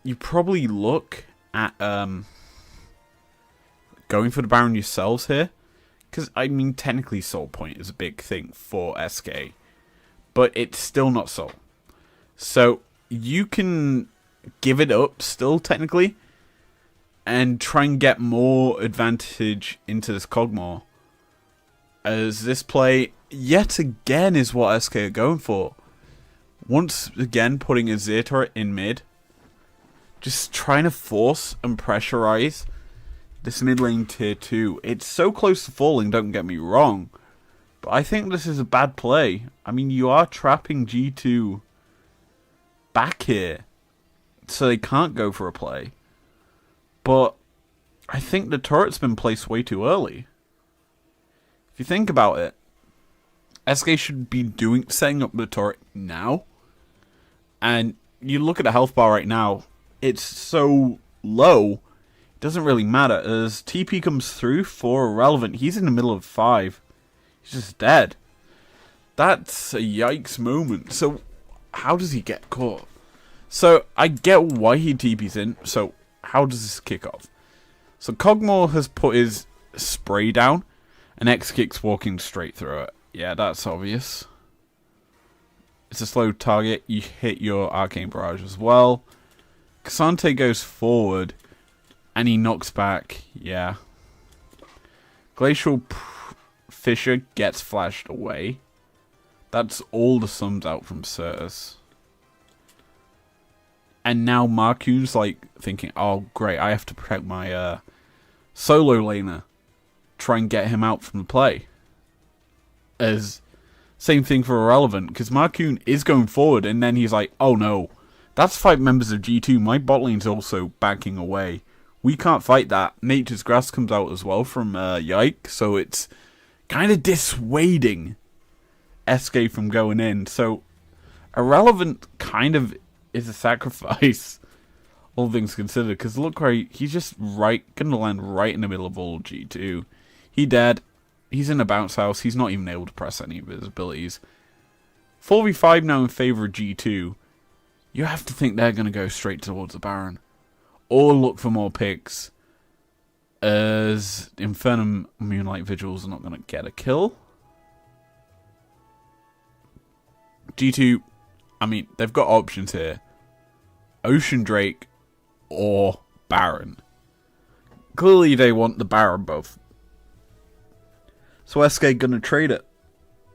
you probably look at going for the Baron yourselves here. Because, I mean, technically Soul Point is a big thing for SK. But it's still not Soul. So, you can give it up still, technically. And try and get more advantage into this Kog'Maw. As this play, yet again, is what SK are going for. Once again, putting a Zir turret in mid. Just trying to force and pressurize this mid lane tier 2. It's so close to falling, don't get me wrong. But I think this is a bad play. I mean, you are trapping G2 back here. So they can't go for a play. But I think the turret's been placed way too early. If you think about it, SK should be setting up the turret now. And you look at the health bar right now, it's so low, it doesn't really matter. As TP comes through for irrelevant, he's in the middle of 5. He's just dead. That's a yikes moment. So, how does he get caught? So, I get why he TP's in. So, how does this kick off? So, Kog'Maw has put his spray down, and X-Kick's walking straight through it. Yeah, that's obvious. It's a slow target. You hit your Arcane Barrage as well. Cassante goes forward, and he knocks back. Yeah. Glacial Fissure gets flashed away. That's all the sums out from Certus. And now Marcoon's like thinking, oh great, I have to protect my solo laner. Try and get him out from the play. As same thing for Irrelevant, because Marcoon is going forward, and then he's like, oh no, that's 5 members of G2, my bot lane's also backing away. We can't fight that. Nature's Grass comes out as well from Yike, so it's kind of dissuading SK from going in. So Irrelevant kind of is a sacrifice, all things considered, because look where he's just gonna land right in the middle of all G2. He dead. He's in a bounce house. He's not even able to press any of his abilities. 4v5 now in favour of G2. You have to think they're going to go straight towards the Baron. Or look for more picks. As Infernum Moonlight Vigils are not going to get a kill. G2, I mean, they've got options here. Ocean Drake or Baron. Clearly they want the Baron both. So SK gonna trade it.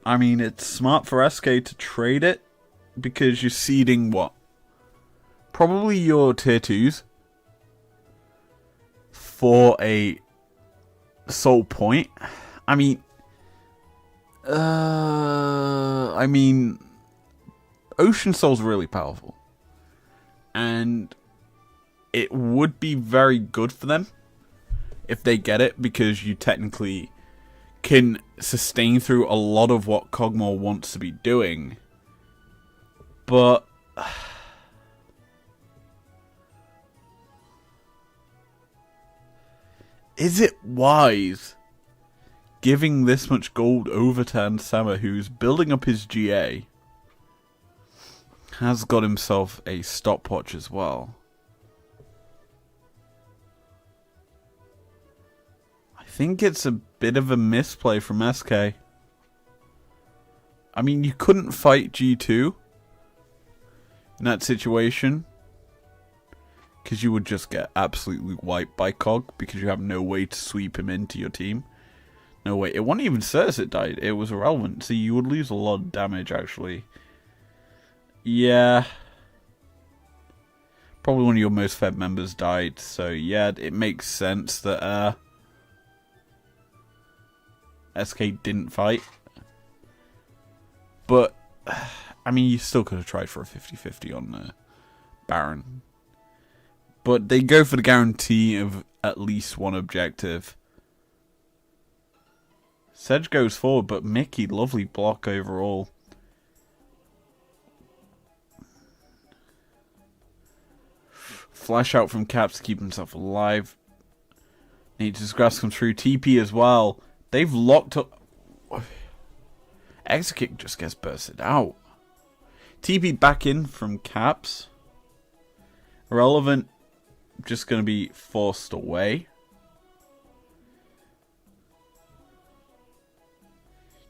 I mean, it's smart for SK to trade it because you're seeding what? Probably your tier 2s for a soul point. I mean, Ocean Soul's really powerful. And it would be very good for them if they get it, because you technically can sustain through a lot of what Kog'Maw wants to be doing. But is it wise giving this much gold over to Ansama, who's building up his GA? Has got himself a stopwatch as well. I think it's a bit of a misplay from SK. I mean, you couldn't fight G2 in that situation, because you would just get absolutely wiped by Cog, because you have no way to sweep him into your team. No way. It wasn't even Certus that died. It was irrelevant. So you would lose a lot of damage, actually. Yeah. Probably one of your most fed members died. So yeah, it makes sense that SK didn't fight. But, I mean, you still could have tried for a 50-50 on the Baron. But they go for the guarantee of at least one objective. Sedge goes forward, but Mickey, lovely block overall. Flash out from Caps to keep himself alive. Nature's Grass comes through. TP as well. They've locked up. Exekick just gets bursted out. TP back in from Caps. Irrelevant. Just going to be forced away.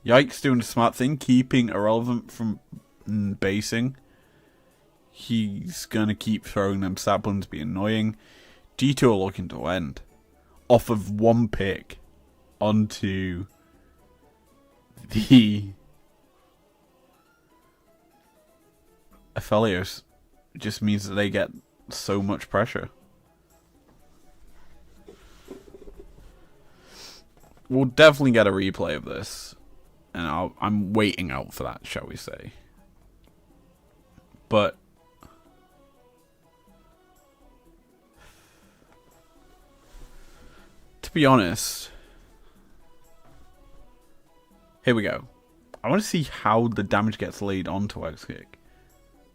Yikes doing the smart thing. Keeping Irrelevant from basing. He's going to keep throwing them saplings, be annoying. G2 are looking to end. Off of one pick onto the Aphelios. It just means that they get so much pressure. We'll definitely get a replay of this. And I'm waiting out for that, shall we say. But to be honest, here we go. I want to see how the damage gets laid onto Exekick.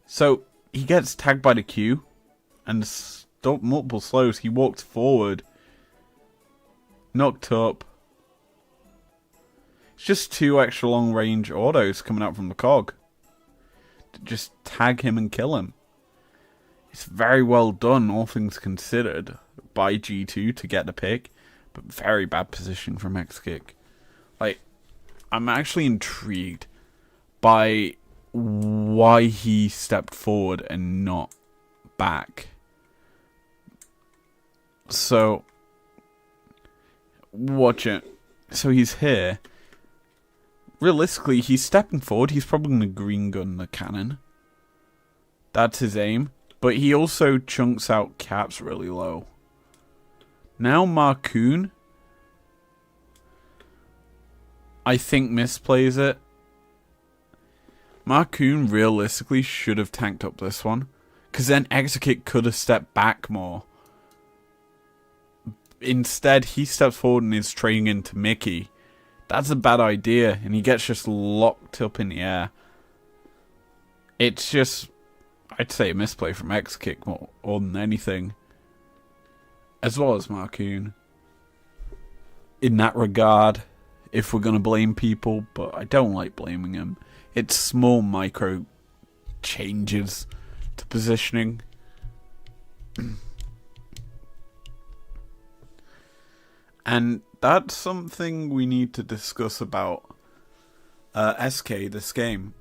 So he gets tagged by the Q and stopped multiple slows. He walked forward, knocked up. It's just 2 extra long range autos coming out from the Cog to just tag him and kill him. It's very well done, all things considered, by G2 to get the pick, but very bad position from Exekick. Like, I'm actually intrigued by why he stepped forward and not back. So, watch it. So he's here. Realistically, he's stepping forward. He's probably going to green gun the cannon. That's his aim. But he also chunks out Caps really low. Now Marcoon, I think, misplays it. Marcoon realistically should have tanked up this one, because then Exekick could have stepped back more. Instead, he steps forward and is trading into Mickey. That's a bad idea, and he gets just locked up in the air. It's just, I'd say, a misplay from Exekick more than anything. As well as Marcoon. In that regard, if we're going to blame people, but I don't like blaming them. It's small micro changes to positioning. And that's something we need to discuss about SK, this game.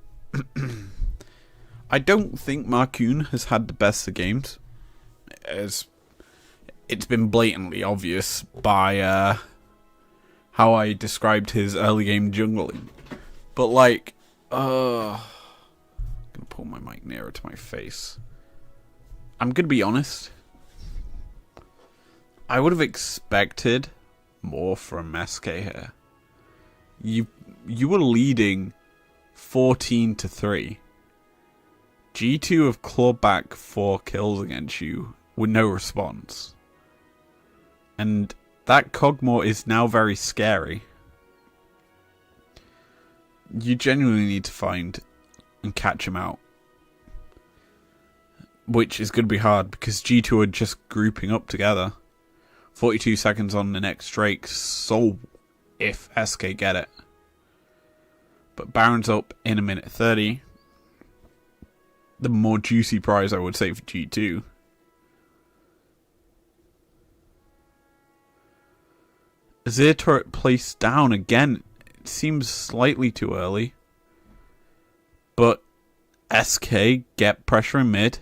I don't think Marcoon has had the best of games, as it's been blatantly obvious by how I described his early game jungling. But like, I'm gonna pull my mic nearer to my face. I'm gonna be honest. I would have expected more from SK here. You were leading 14-3. G2 have clawed back 4 kills against you with no response. And that Cogmore is now very scary. You genuinely need to find and catch him out. Which is going to be hard because G2 are just grouping up together. 42 seconds on the next Drake, so if SK get it. But Baron's up in a minute 30. The more juicy prize, I would say, for G2. Azir turret placed down again. It seems slightly too early. But SK get pressure in mid.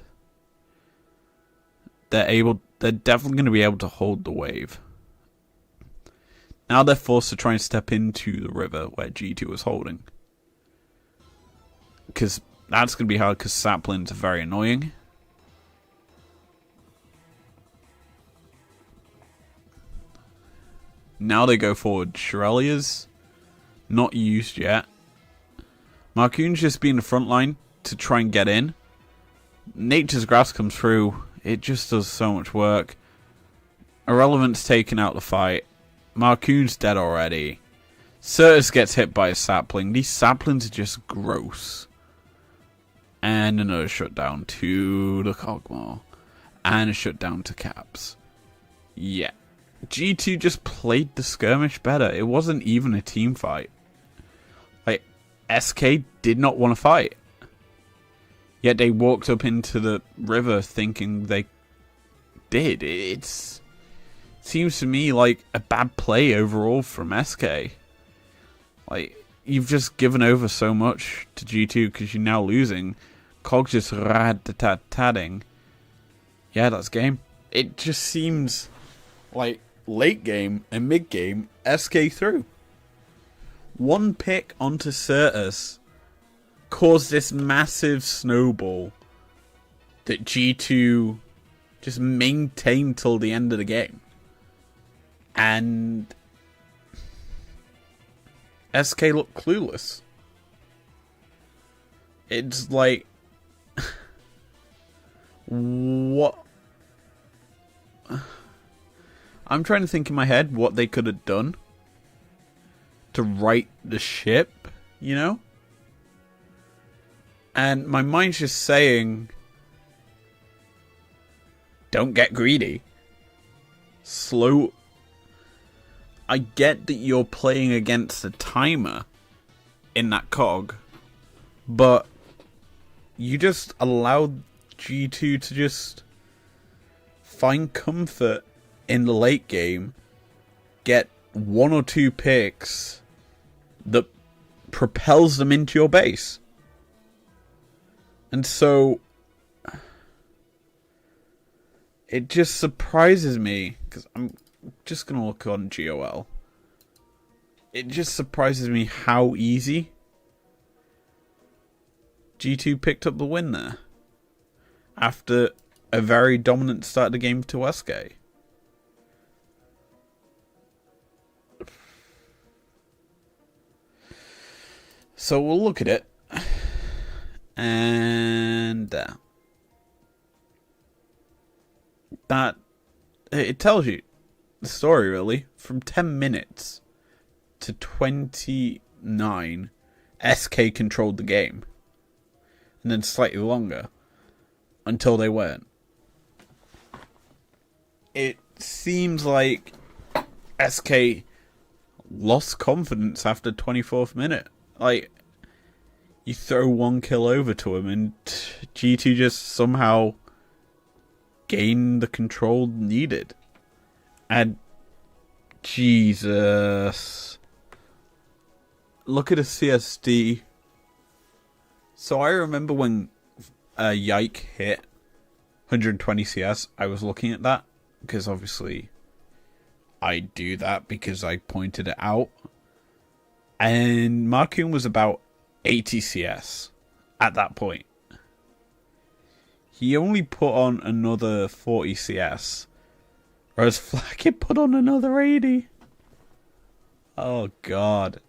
They're definitely going to be able to hold the wave. Now they're forced to try and step into the river where G2 was holding. Because that's going to be hard because saplings are very annoying. Now they go forward. Shirelia's not used yet. Marcoon's just be in the front line to try and get in. Nature's Grass comes through. It just does so much work. Irrelevant's taking out the fight. Marcoon's dead already. Certus gets hit by a sapling. These saplings are just gross. And another shutdown to the Cogmore. And a shutdown to Caps. Yeah. G2 just played the skirmish better. It wasn't even a team fight. Like, SK did not want to fight. Yet they walked up into the river thinking they did. It seems to me like a bad play overall from SK. Like, you've just given over so much to G2 because you're now losing. Cog just rat-tat-tatting. Yeah, that's game. It just seems like late game and mid game, SK through. One pick onto Certus caused this massive snowball that G2 just maintained till the end of the game. And SK looked clueless. It's like, what? I'm trying to think in my head what they could have done to right the ship, you know? And my mind's just saying, don't get greedy. Slow. I get that you're playing against a timer in that cog, but you just allowed G2 to just find comfort in the late game, get 1 or 2 picks that propels them into your base. And so it just surprises me, because I'm just going to look on GOL. It just surprises me how easy G2 picked up the win there. After a very dominant start of the game to SK. So we'll look at it. And that it tells you the story really. From 10 minutes to 29, SK controlled the game. And then slightly longer until they weren't. It seems like SK lost confidence after 24th minute. Like, you throw one kill over to him and G2 just somehow gained the control needed. And Jesus. Look at a CSD. So I remember when Yike hit 120 CS, I was looking at that, because obviously I do that because I pointed it out. And Markun was about 80 CS at that point. He only put on another 40 CS, whereas Flack put on another 80. Oh god.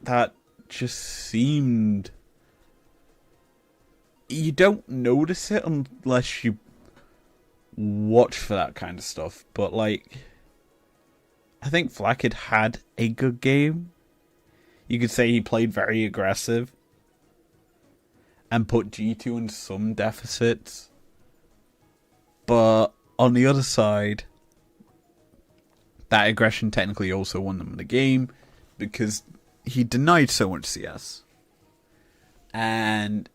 That just seemed... You don't notice it unless you watch for that kind of stuff. But, like, I think Flack had a good game. You could say he played very aggressive and put G2 in some deficits. But on the other side, that aggression technically also won them the game because he denied so much CS. And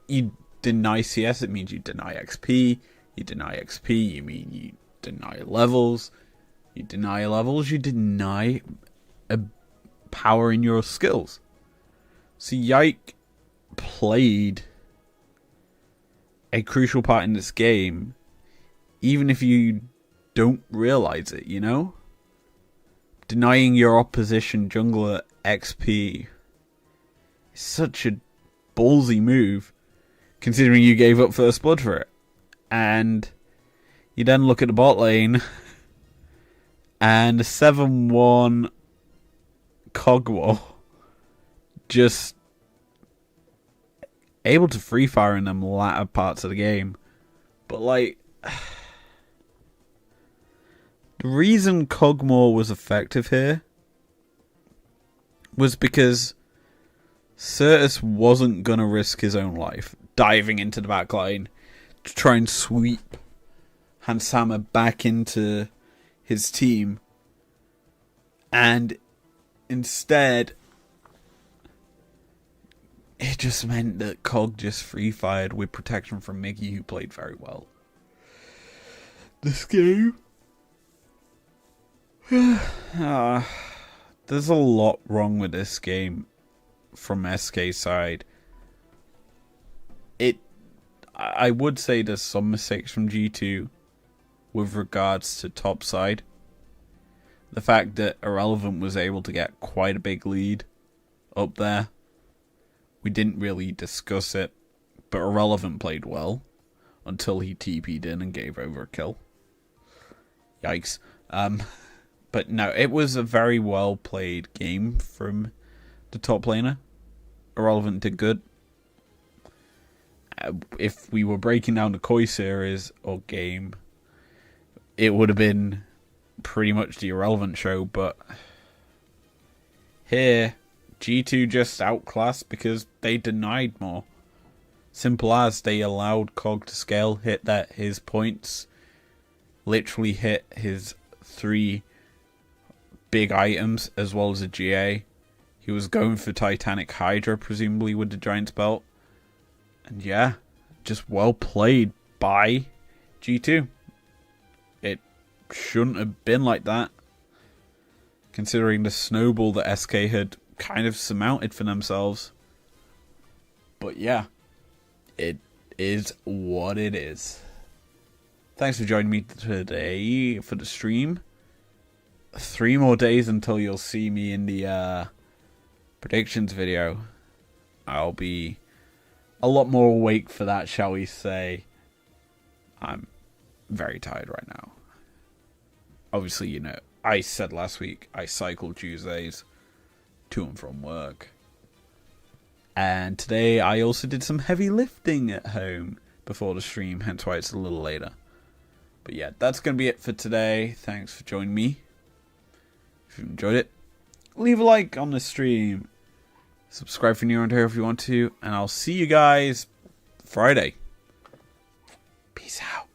you deny CS, it means you deny XP. You deny XP, you mean you deny levels. You deny levels, you deny a power in your skills. So Yike played a crucial part in this game, even if you don't realize it, you know? Denying your opposition jungler XP is such a ballsy move, considering you gave up first blood for it. And you then look at the bot lane, and the 7-1 Cogwall just able to free fire in them latter parts of the game. But like, the reason Cogmore was effective here was because Certus wasn't going to risk his own life diving into the back line to try and sweep Hansama back into his team. And instead, it just meant that Cog just free-fired with protection from Miggy, who played very well this game. There's a lot wrong with this game from SK side. I would say there's some mistakes from G2 with regards to top side. The fact that Irrelevant was able to get quite a big lead up there. We didn't really discuss it, but Irrelevant played well until he TP'd in and gave over a kill. Yikes. But no, it was a very well played game from the top laner. Irrelevant did good. If we were breaking down the Koi series or game, it would have been pretty much the Irrelevant show, but here, G2 just outclassed because they denied more. Simple as, they allowed Cog to scale, hit his points, literally hit his 3 big items as well as a GA. He was going for Titanic Hydra, presumably with the Giant's Belt. And yeah, just well played by G2. It shouldn't have been like that, considering the snowball that SK had kind of surmounted for themselves. But yeah, it is what it is. Thanks for joining me today for the stream. 3 more days until you'll see me in the predictions video. I'll be a lot more awake for that, shall we say. I'm very tired right now. Obviously, you know, I said last week I cycle Tuesdays to and from work. And today I also did some heavy lifting at home before the stream, hence why it's a little later. But yeah, that's going to be it for today. Thanks for joining me. If you enjoyed it, leave a like on the stream. Subscribe if you're new around here if you want to. And I'll see you guys Friday. Peace out.